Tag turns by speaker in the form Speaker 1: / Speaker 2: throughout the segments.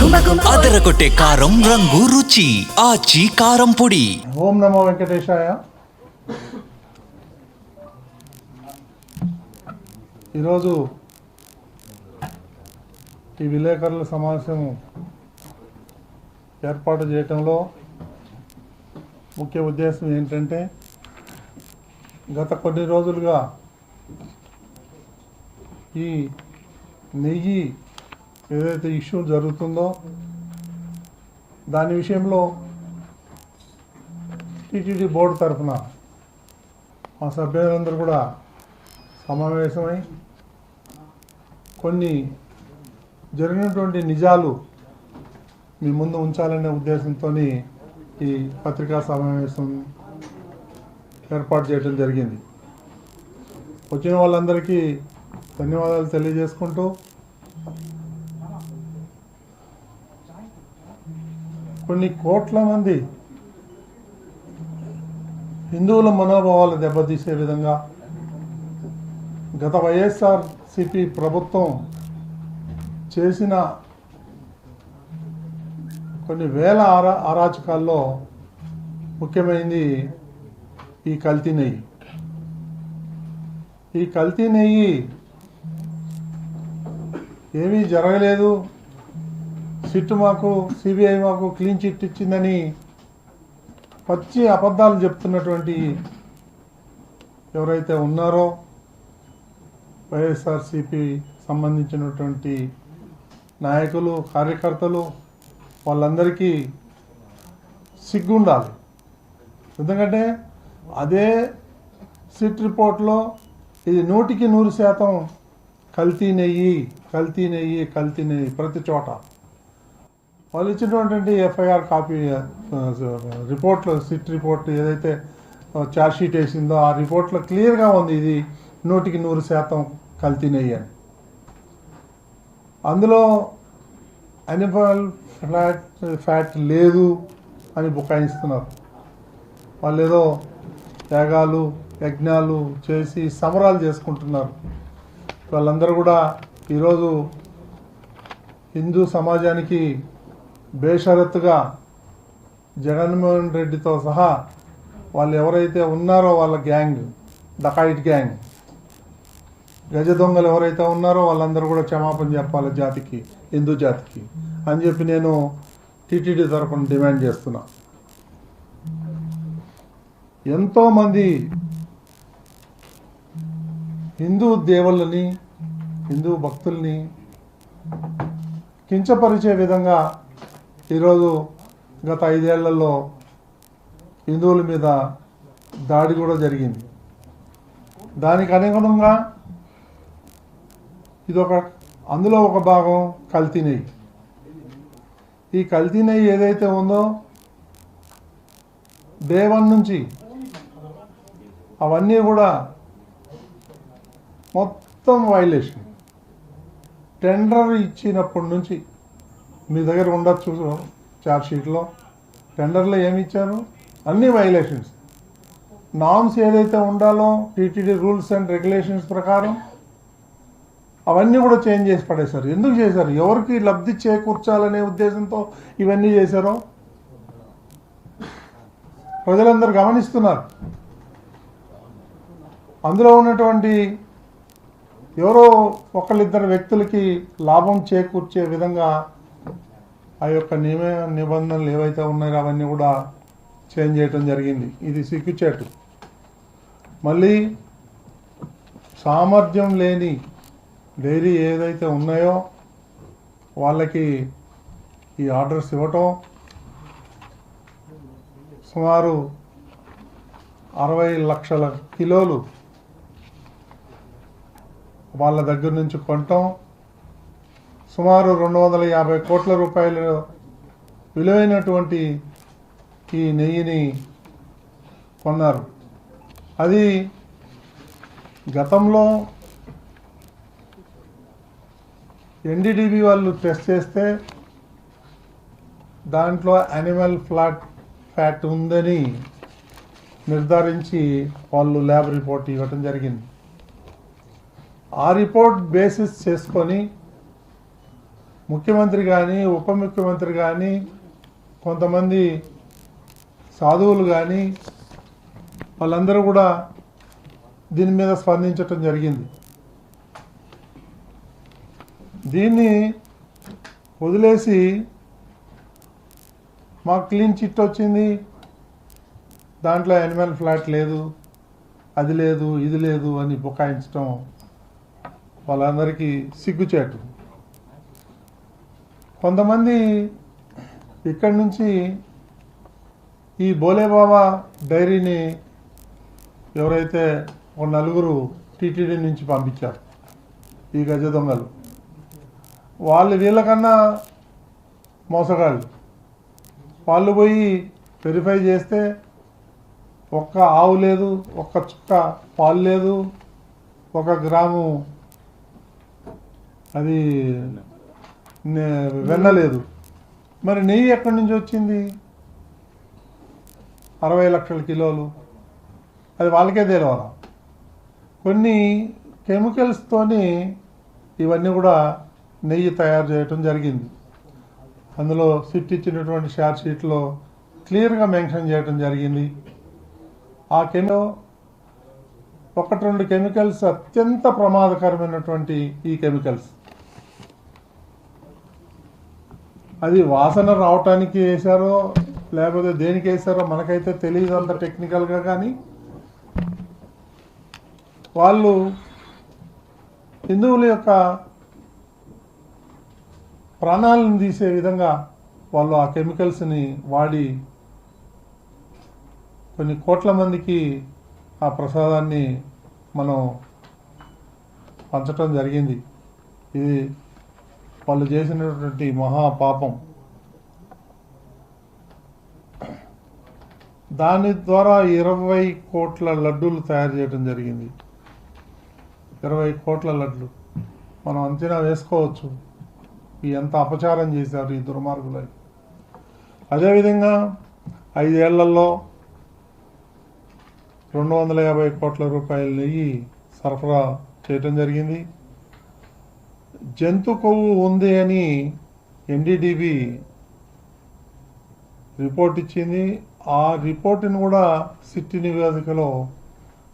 Speaker 1: అదరగొట్టే కారం రంగు రుచి ఆచి కారం పొడి.
Speaker 2: ఓం నమో వెంకటేశాయ. ఈరోజు ఈ విలేకరుల సమావేశం ఏర్పాటు చేయటంలో ముఖ్య ఉద్దేశం ఏంటంటే, గత కొన్ని రోజులుగా ఈ నెయ్యి ఏదైతే ఇష్యూ జరుగుతుందో దాని విషయంలో టీటీడీ బోర్డు తరఫున మా సభ్యులందరూ కూడా సమావేశమై కొన్ని జరిగినటువంటి నిజాలు మీ ముందు ఉంచాలనే ఉద్దేశంతో ఈ పత్రికా సమావేశం ఏర్పాటు చేయడం జరిగింది. వచ్చిన వాళ్ళందరికీ ధన్యవాదాలు తెలియజేసుకుంటూ, కొన్ని కోట్ల మంది హిందువుల మనోభావాలు దెబ్బతీసే విధంగా గత వైఎస్ఆర్సిపి ప్రభుత్వం చేసిన కొన్ని వేల అరాచకాల్లో ముఖ్యమైనది ఈ కల్తీ నెయ్యి. ఈ కల్తీ నెయ్యి ఏమీ జరగలేదు, సిట్ మాకు సిబిఐ మాకు క్లీన్ చిట్ ఇచ్చిందని పచ్చి అబద్ధాలు చెప్తున్నటువంటి ఎవరైతే ఉన్నారో వైఎస్ఆర్సిపి సంబంధించినటువంటి నాయకులు, కార్యకర్తలు, వాళ్ళందరికీ సిగ్గుండాలి. ఎందుకంటే అదే సిట్ రిపోర్ట్లో ఇది 100% కల్తీ నెయ్యి, కల్తీ నెయ్యి, కల్తీ నెయ్యి ప్రతి చోట. వాళ్ళు ఇచ్చినటువంటి ఎఫ్ఐఆర్ కాపీ రిపోర్ట్లో, సిట్ రిపోర్ట్ ఏదైతే ఛార్జ్షీట్ వేసిందో ఆ రిపోర్ట్లో క్లియర్గా ఉంది ఇది 100% కల్తీ నెయ్యి అని. అందులో అనిమల్ ఫ్యాట్ లేదు అని బుకాయిస్తున్నారు. వాళ్ళు ఏదో యాగాలు యజ్ఞాలు చేసి సంబరాలు చేసుకుంటున్నారు. వాళ్ళందరూ కూడా ఈరోజు హిందూ సమాజానికి బేషరత్తుగా జగన్మోహన్ రెడ్డితో సహా వాళ్ళు ఎవరైతే ఉన్నారో వాళ్ళ గ్యాంగ్, డకాయిట్ గ్యాంగ్, గజ దొంగలు ఎవరైతే ఉన్నారో వాళ్ళందరూ కూడా క్షమాపణ చెప్పాలి జాతికి, హిందూ జాతికి అని చెప్పి నేను టీటీడీ తరఫున డిమాండ్ చేస్తున్నా. ఎంతోమంది హిందూ దేవుళ్ళని, హిందూ భక్తుల్ని కించపరిచే విధంగా ఈరోజు గత 5 ఏళ్లలో హిందువుల మీద దాడి కూడా జరిగింది. దానికి అనుగుణంగా అందులో ఒక భాగం కల్తీ నెయ్యి. ఈ కల్తీ నెయ్యి ఏదైతే ఉందో డే 1 నుంచి అవన్నీ కూడా మొత్తం వైలేషన్. టెండర్ ఇచ్చినప్పటి నుంచి మీ దగ్గర ఉండొచ్చు ఛార్జ్షీట్లో, టెండర్లో ఏమి ఇచ్చారు, అన్ని వైలేషన్స్. నామ్స్ ఏదైతే ఉండాలో టీటీడీ రూల్స్ అండ్ రెగ్యులేషన్స్ ప్రకారం అవన్నీ కూడా చేంజ్ చేసి పడేశారు. ఎందుకు చేశారు? ఎవరికి లబ్ధి చేకూర్చాలనే ఉద్దేశంతో ఇవన్నీ చేశారో ప్రజలందరూ గమనిస్తున్నారు. అందులో ఉన్నటువంటి ఎవరో ఒకళ్ళిద్దరు వ్యక్తులకి లాభం చేకూర్చే విధంగా ఆ యొక్క నిబంధనలు ఏవైతే ఉన్నాయో అవన్నీ కూడా చేంజ్ చేయటం జరిగింది. ఇది సిగ్గుచేటు. మళ్ళీ సామర్థ్యం లేని డైరీ ఏదైతే ఉన్నాయో వాళ్ళకి ఈ ఆర్డర్స్ ఇవ్వటం, సుమారు 60 లక్షల కిలోలు వాళ్ళ దగ్గర నుంచి కొనటం, సుమారు 250 కోట్ల రూపాయలు విలువైనటువంటి ఈ నెయ్యిని కొన్నారు. అది గతంలో ఎన్డీడీబీ వాళ్ళు టెస్ట్ చేస్తే దాంట్లో యానిమల్ ఫ్యాట్ ఉందని నిర్ధారించి వాళ్ళు ల్యాబ్ రిపోర్ట్ ఇవ్వటం జరిగింది. ఆ రిపోర్ట్ బేసిస్ చేసుకొని ముఖ్యమంత్రి కానీ ఉప ముఖ్యమంత్రి కానీ కొంతమంది సాధువులు కానీ వాళ్ళందరూ కూడా దీని మీద స్పందించటం జరిగింది. దీన్ని వదిలేసి మాకు క్లీన్ చిట్ వచ్చింది, దాంట్లో యానిమల్ ఫ్లాట్ లేదు, అది లేదు, ఇది లేదు అని బుకాయించడం వాళ్ళందరికీ సిగ్గుచేటు. కొంతమంది ఇక్కడి నుంచి ఈ బోలేబాబా డైరీని ఎవరైతే ఒక నలుగురు టీటీడీ నుంచి పంపించారు, ఈ గజ దొంగలు, వాళ్ళు వీళ్ళకన్నా మోసగాళ్ళు. వాళ్ళు పోయి వెరిఫై చేస్తే ఒక్క ఆవు లేదు, ఒక్క చుక్క పాలు లేదు, 1 గ్రాము అది వెన్న లేదు. మరి నెయ్యి ఎక్కడి నుంచి వచ్చింది? 60 లక్షల కిలోలు. అది వాళ్ళకే తెలియాలి. కొన్ని కెమికల్స్తోని ఇవన్నీ కూడా నెయ్యి తయారు చేయటం జరిగింది. అందులో సిట్ ఇచ్చినటువంటి షార్ట్ షీట్లో క్లియర్గా మెన్షన్ చేయడం జరిగింది. ఆ కెమికల్ 1-2 కెమికల్స్ అత్యంత ప్రమాదకరమైనటువంటి ఈ కెమికల్స్. అది వాసన రావటానికి వేశారో లేకపోతే దేనికి వేశారో మనకైతే తెలియదు అంత టెక్నికల్గా. కానీ వాళ్ళు హిందువుల యొక్క ప్రాణాలను తీసే విధంగా వాళ్ళు ఆ కెమికల్స్ని వాడి కొన్ని కోట్ల మందికి ఆ ప్రసాదాన్ని మనం పంచటం జరిగింది. ఇది వాళ్ళు చేసినటువంటి మహాపాపం. దాని ద్వారా 20 కోట్ల లడ్డూలు తయారు చేయడం జరిగింది. 20 కోట్ల లడ్లు. మనం అంచనా వేసుకోవచ్చు ఎంత అపచారం చేశారు ఈ దుర్మార్గులు. అదేవిధంగా 5 ఏళ్లలో 250 కోట్ల రూపాయల నెయ్యి సరఫరా చేయటం జరిగింది. జంతు కొవ్వు ఉంది అని ఎన్డీడీబీ రిపోర్ట్ ఇచ్చింది. ఆ రిపోర్టును కూడా సిట్టి నివేదికలో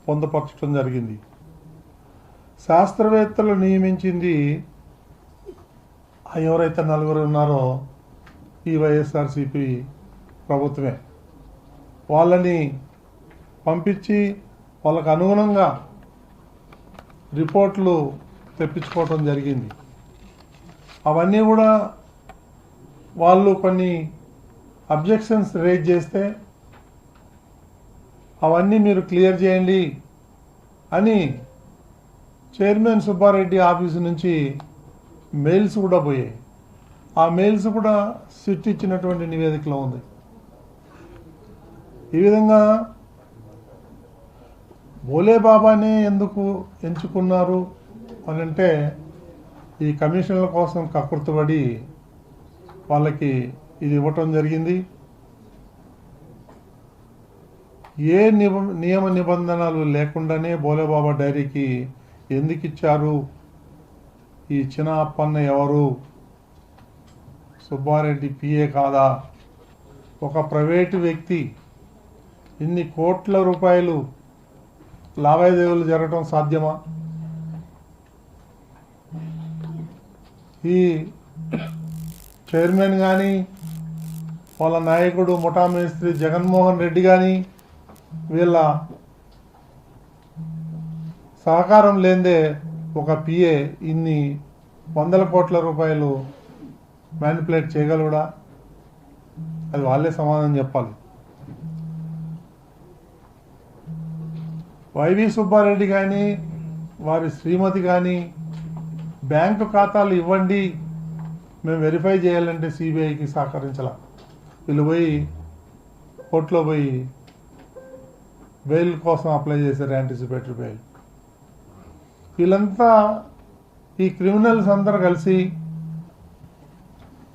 Speaker 2: పొందుపరచడం జరిగింది. శాస్త్రవేత్తలు నియమించింది ఎవరైతే 4 ఉన్నారో ఈ వైఎస్ఆర్సీపీ ప్రభుత్వమే. వాళ్ళని పంపించి వాళ్ళకు అనుగుణంగా రిపోర్ట్లు తెప్పించుకోవటం జరిగింది. అవన్నీ కూడా వాళ్ళు కొన్ని అబ్జెక్షన్స్ రేజ్ చేస్తే అవన్నీ మీరు క్లియర్ చేయండి అని చైర్మన్ సుబ్బారెడ్డి ఆఫీసు నుంచి మెయిల్స్ కూడా పోయాయి. ఆ మెయిల్స్ కూడా సిట్ ఇచ్చినటువంటి నివేదికలో ఉంది. ఈ విధంగా బోలేబాబానే ఎందుకు ఎంచుకున్నారు అని అంటే ఈ కమిషన్ల కోసం కకృతపడి వాళ్ళకి ఇది ఇవ్వటం జరిగింది. ఏ నియమ నిబంధనలు లేకుండానే బోలేబాబా డైరీకి ఎందుకు ఇచ్చారు? ఈ చిన్న అప్పన్న ఎవరు? సుబ్బారెడ్డి పిఏ కాదా? ఒక ప్రైవేటు వ్యక్తి ఇన్ని కోట్ల రూపాయలు లావాదేవీలు జరగటం సాధ్యమా? ఈ చైర్మన్ కానీ వాళ్ళ నాయకుడు ముఠా మేస్త్రి జగన్మోహన్ రెడ్డి కానీ వీళ్ళ సహకారం లేదే ఒక పిఏ ఇన్ని 100 కోట్ల రూపాయలు మ్యానిపులేట్ చేయగలడా? అది వాళ్ళే సమాధానం చెప్పాలి. వైవి సుబ్బారెడ్డి కానీ వారి శ్రీమతి కానీ బ్యాంకు ఖాతాలు ఇవ్వండి మేము వెరిఫై చేయాలంటే సిబిఐకి సహకరించాల. వీళ్ళు పోయి కోర్టులో పోయి బెయిల్ కోసం అప్లై చేశారు, యాంటిసిపేటరీ బెయిల్. వీళ్ళంతా ఈ క్రిమినల్స్ అందరూ కలిసి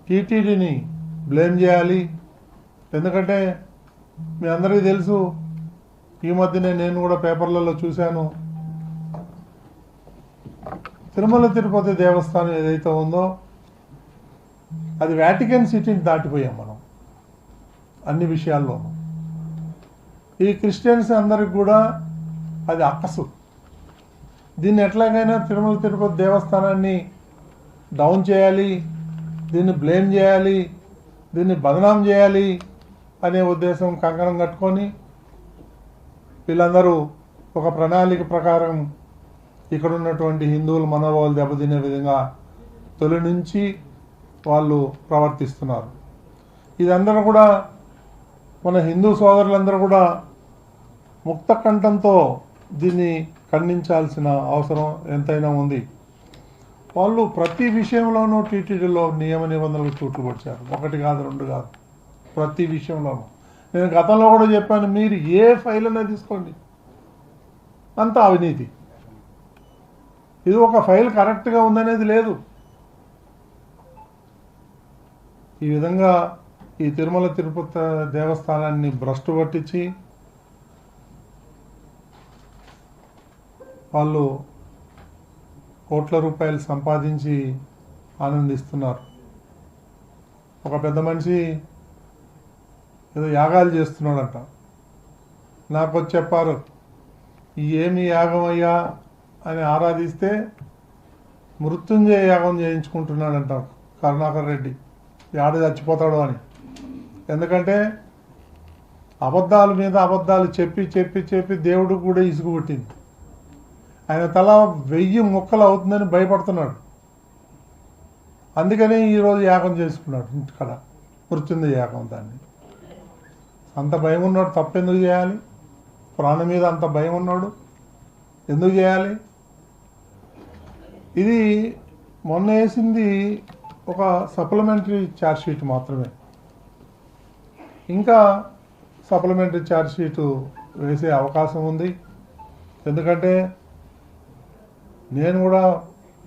Speaker 2: టీటీడీని బ్లేమ్ చేయాలి. ఎందుకంటే మీ అందరికీ తెలుసు, ఈ మధ్యనే నేను కూడా పేపర్లలో చూశాను, తిరుమల తిరుపతి దేవస్థానం ఏదైతే ఉందో అది వాటికన్ సిటీని దాటిపోయాం మనం అన్ని విషయాల్లోనూ. ఈ క్రిస్టియన్స్ అందరికి కూడా అది అక్కసు. దీన్ని ఎట్లాగైనా తిరుమల తిరుపతి దేవస్థానాన్ని డౌన్ చేయాలి, దీన్ని బ్లేమ్ చేయాలి, దీన్ని బదనాం చేయాలి అనే ఉద్దేశం కంకణం కట్టుకొని వీళ్ళందరూ ఒక ప్రణాళిక ప్రకారం ఇక్కడ ఉన్నటువంటి హిందువుల మనోభావాలు దెబ్బతినే విధంగా తొలి నుంచి వాళ్ళు ప్రవర్తిస్తున్నారు. ఇదందరూ కూడా మన హిందూ సోదరులందరూ కూడా ముక్త కంఠంతో దీన్ని ఖండించాల్సిన అవసరం ఎంతైనా ఉంది. వాళ్ళు ప్రతి విషయంలోనూ టీటీడీలో నియమ నిబంధనలకు చూట్లు పొడిచారు. ఒకటి కాదు, రెండు కాదు, ప్రతి విషయంలోనూ. నేను గతంలో కూడా చెప్పాను, మీరు ఏ ఫైల్ అయినా తీసుకోండి, అంతా అవినీతి. ఇది ఒక ఫైల్ కరెక్ట్గా ఉందనేది లేదు. ఈ విధంగా ఈ తిరుమల తిరుపతి దేవస్థానాన్ని భ్రష్టు పట్టించి వాళ్ళు కోట్ల రూపాయలు సంపాదించి ఆనందిస్తున్నారు. ఒక పెద్ద మనిషి ఏదో యాగాలు చేస్తున్నాడంట. నాకు వచ్చి చెప్పారు, ఏమి యాగం అయ్యా అని ఆరాధిస్తే మృత్యుంజయ యాగం చేయించుకుంటున్నాడంట కరుణాకర్ రెడ్డి. ఆడ చచ్చిపోతాడు అని. ఎందుకంటే అబద్ధాల మీద అబద్ధాలు చెప్పి చెప్పి చెప్పి దేవుడు కూడా ఇసుగు పుట్టింది. ఆయన తల 1000 ముక్కలు అవుతుందని భయపడుతున్నాడు. అందుకనే ఈరోజు యాగం చేసుకున్నాడు ఇంటికాడ, మృత్యుంజయ యాగం. దాన్ని అంత భయం ఉన్నాడు, తప్పెందుకు చేయాలి? ప్రాణం మీద అంత భయం ఉన్నాడు, ఎందుకు చేయాలి? ఇది మొన్న వేసింది ఒక సప్లిమెంటరీ ఛార్జ్ షీట్ మాత్రమే. ఇంకా సప్లిమెంటరీ ఛార్జ్ షీటు వేసే అవకాశం ఉంది. ఎందుకంటే నేను కూడా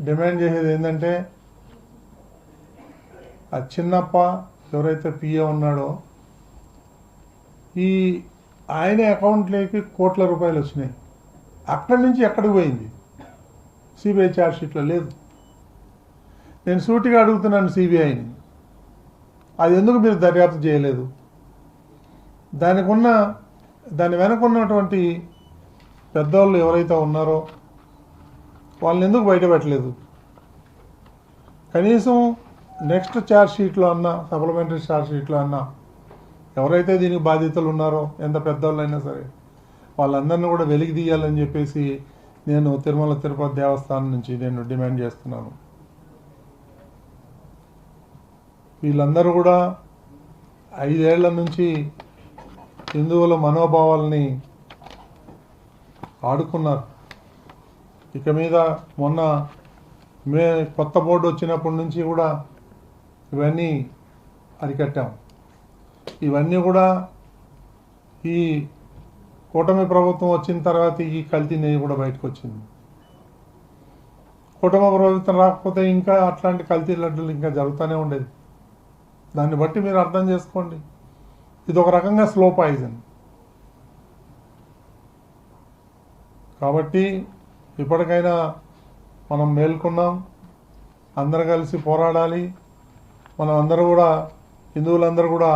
Speaker 2: డిమాండ్ చేసేది ఏంటంటే, ఆ చిన్నప్ప ఎవరైతే పిఏ ఉన్నాడో ఈ ఆయన అకౌంట్లోకి కోట్ల రూపాయలు వచ్చినాయి. అక్కడి నుంచి ఎక్కడికి పోయింది? సిబిఐ ఛార్జ్ షీట్లో లేదు. నేను సూటిగా అడుగుతున్నాను సిబిఐని, అది ఎందుకు మీరు దర్యాప్తు చేయలేదు? దాని వెనక ఉన్నటువంటి పెద్దవాళ్ళు ఎవరైతే ఉన్నారో వాళ్ళని ఎందుకు బయటపెట్టలేదు? కనీసం నెక్స్ట్ ఛార్జ్ షీట్లో అన్నా, సప్లిమెంటరీ ఛార్జ్ షీట్లో అన్నా ఎవరైతే దీనికి బాధ్యతలు ఉన్నారో, ఎంత పెద్దవాళ్ళు అయినా సరే, వాళ్ళందరినీ కూడా వెలికి తీయాలని చెప్పేసి నేను తిరుమల తిరుపతి దేవస్థానం నుంచి నేను డిమాండ్ చేస్తున్నాను. వీళ్ళందరూ కూడా 5 ఏళ్ల నుంచి హిందువుల మనోభావాలని ఆడుకున్నారు. ఇక మీద మొన్న కొత్త బోర్డు వచ్చినప్పటి నుంచి కూడా ఇవన్నీ అరికట్టాం. ఇవన్నీ కూడా ఈ కూటమి ప్రభుత్వం వచ్చిన తర్వాత ఈ కల్తీ నెయ్యి కూడా బయటకు వచ్చింది. కూటమి ప్రభుత్వం రాకపోతే ఇంకా అట్లాంటి కల్తీ లడ్డూలు ఇంకా జరుగుతూనే ఉండేది. దాన్ని బట్టి మీరు అర్థం చేసుకోండి, ఇది ఒక రకంగా స్లో పాయిజన్. కాబట్టి ఇప్పటికైనా మనం మేల్కొన్నాం, అందరూ కలిసి పోరాడాలి. మనం అందరూ కూడా, హిందువులందరూ కూడా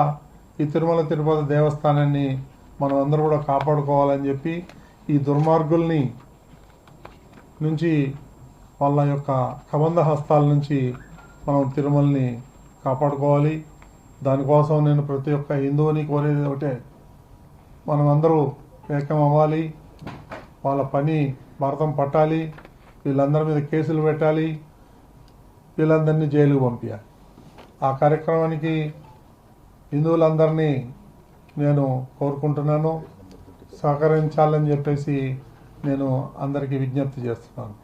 Speaker 2: ఈ తిరుమల తిరుపతి దేవస్థానాన్ని మనం అందరూ కూడా కాపాడుకోవాలని చెప్పి ఈ దుర్మార్గుల్ని నుంచి, వాళ్ళ యొక్క కబంధ హస్తాల నుంచి మనం తిరుమలని కాపాడుకోవాలి. దానికోసం నేను ప్రతి ఒక్క హిందువుని కోరేది ఒకటే, మనం అందరూ ఏకం అవ్వాలి, వాళ్ళ పని భారతం పట్టాలి, వీళ్ళందరి మీద కేసులు పెట్టాలి, వీళ్ళందరినీ జైలుకు పంపించాలి. ఆ కార్యక్రమానికి హిందువులందరినీ నేను కోరుకుంటున్నాను, సహకరించాలని చెప్పేసి నేను అందరికీ విజ్ఞప్తి చేస్తున్నాను.